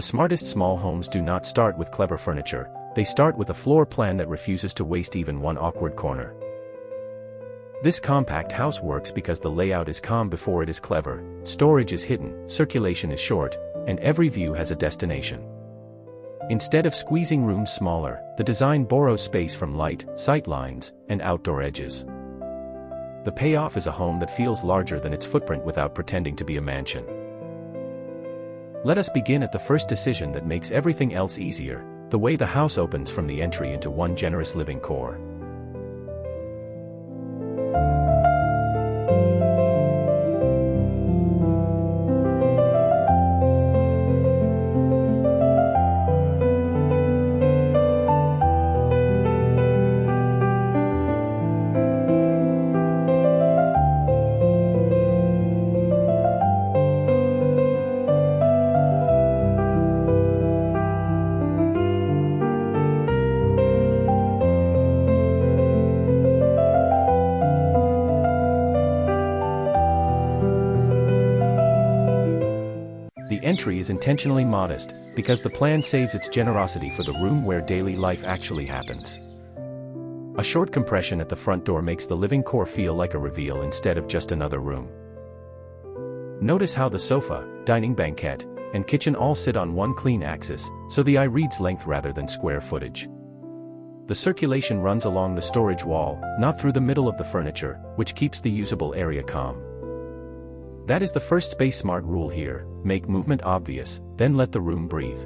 The smartest small homes do not start with clever furniture, they start with a floor plan that refuses to waste even one awkward corner. This compact house works because the layout is calm before it is clever, storage is hidden, circulation is short, and every view has a destination. Instead of squeezing rooms smaller, the design borrows space from light, sight lines, and outdoor edges. The payoff is a home that feels larger than its footprint without pretending to be a mansion. Let us begin at the first decision that makes everything else easier, the way the house opens from the entry into one generous living core. The entry is intentionally modest, because the plan saves its generosity for the room where daily life actually happens. A short compression at the front door makes the living core feel like a reveal instead of just another room. Notice how the sofa, dining banquette, and kitchen all sit on one clean axis, so the eye reads length rather than square footage. The circulation runs along the storage wall, not through the middle of the furniture, which keeps the usable area calm. That is the first space-smart rule here: make movement obvious, then let the room breathe.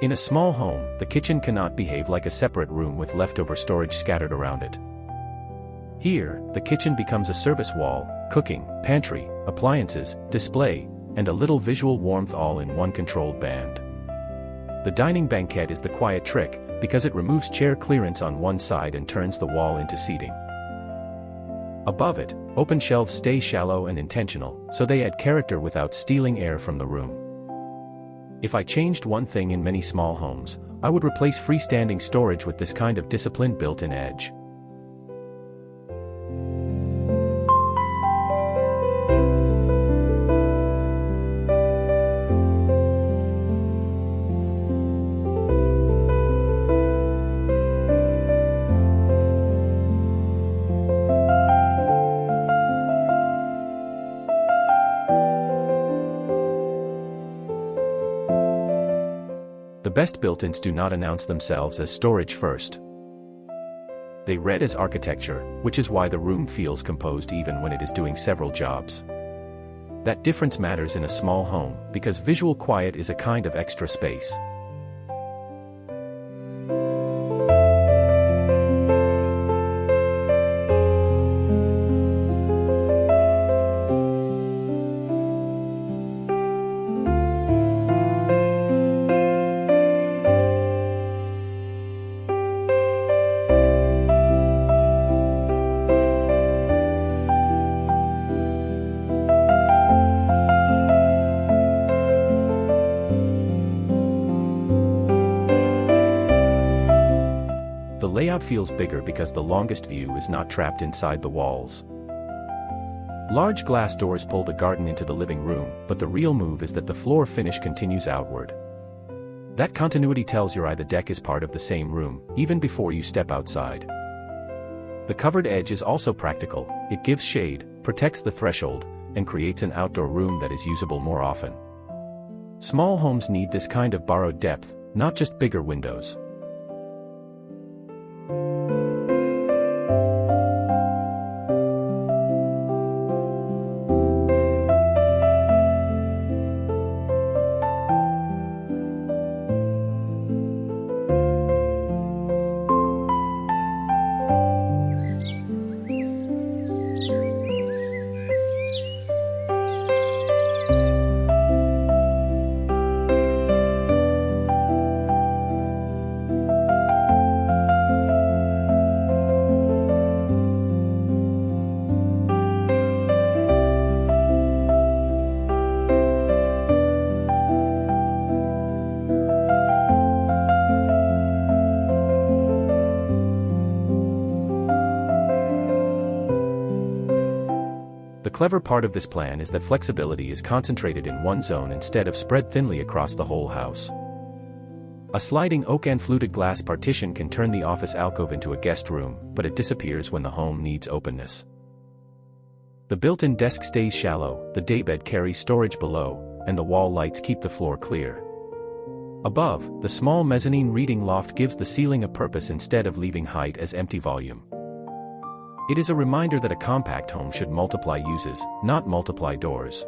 In a small home, the kitchen cannot behave like a separate room with leftover storage scattered around it. Here, the kitchen becomes a service wall, cooking, pantry, appliances, display, and a little visual warmth all in one controlled band. The dining banquette is the quiet trick, because it removes chair clearance on one side and turns the wall into seating. Above it, open shelves stay shallow and intentional, so they add character without stealing air from the room. If I changed one thing in many small homes, I would replace freestanding storage with this kind of disciplined built-in edge. The best built-ins do not announce themselves as storage first. They read as architecture, which is why the room feels composed even when it is doing several jobs. That difference matters in a small home, because visual quiet is a kind of extra space. The layout feels bigger because the longest view is not trapped inside the walls. Large glass doors pull the garden into the living room, but the real move is that the floor finish continues outward. That continuity tells your eye the deck is part of the same room, even before you step outside. The covered edge is also practical. It gives shade, protects the threshold, and creates an outdoor room that is usable more often. Small homes need this kind of borrowed depth, not just bigger windows. The clever part of this plan is that flexibility is concentrated in one zone instead of spread thinly across the whole house. A sliding oak and fluted glass partition can turn the office alcove into a guest room, but it disappears when the home needs openness. The built-in desk stays shallow, the daybed carries storage below, and the wall lights keep the floor clear. Above, the small mezzanine reading loft gives the ceiling a purpose instead of leaving height as empty volume. It is a reminder that a compact home should multiply uses, not multiply doors.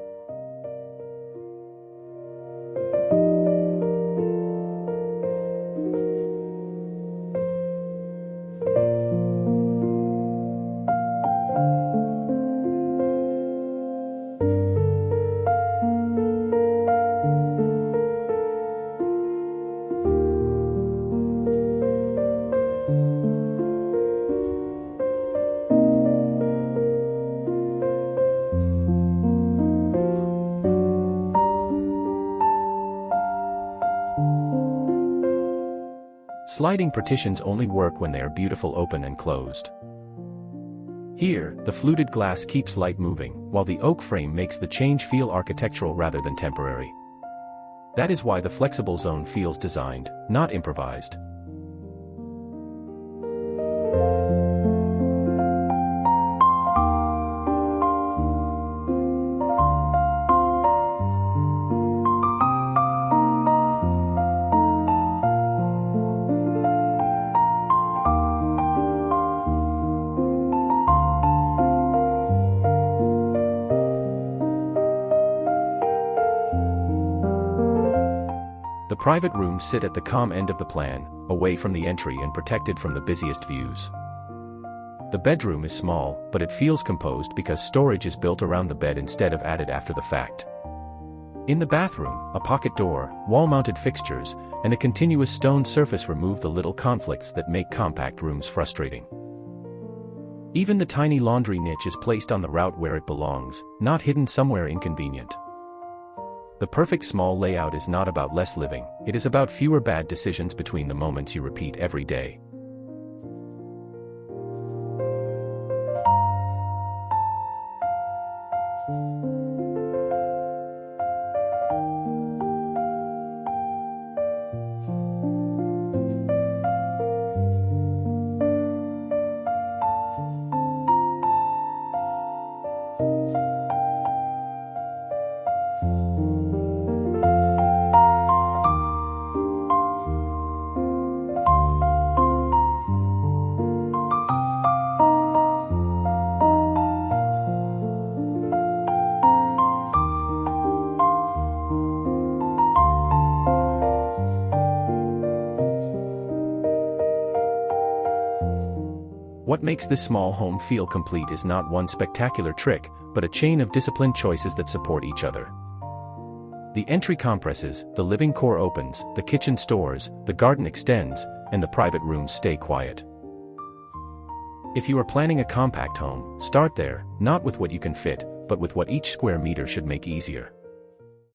Sliding partitions only work when they are beautiful open and closed. Here, the fluted glass keeps light moving, while the oak frame makes the change feel architectural rather than temporary. That is why the flexible zone feels designed, not improvised. The private rooms sit at the calm end of the plan, away from the entry and protected from the busiest views. The bedroom is small, but it feels composed because storage is built around the bed instead of added after the fact. In the bathroom, a pocket door, wall-mounted fixtures, and a continuous stone surface remove the little conflicts that make compact rooms frustrating. Even the tiny laundry niche is placed on the route where it belongs, not hidden somewhere inconvenient. The perfect small layout is not about less living, it is about fewer bad decisions between the moments you repeat every day. What makes this small home feel complete is not one spectacular trick, but a chain of disciplined choices that support each other. The entry compresses, the living core opens, the kitchen stores, the garden extends, and the private rooms stay quiet. If you are planning a compact home, start there, not with what you can fit, but with what each square meter should make easier.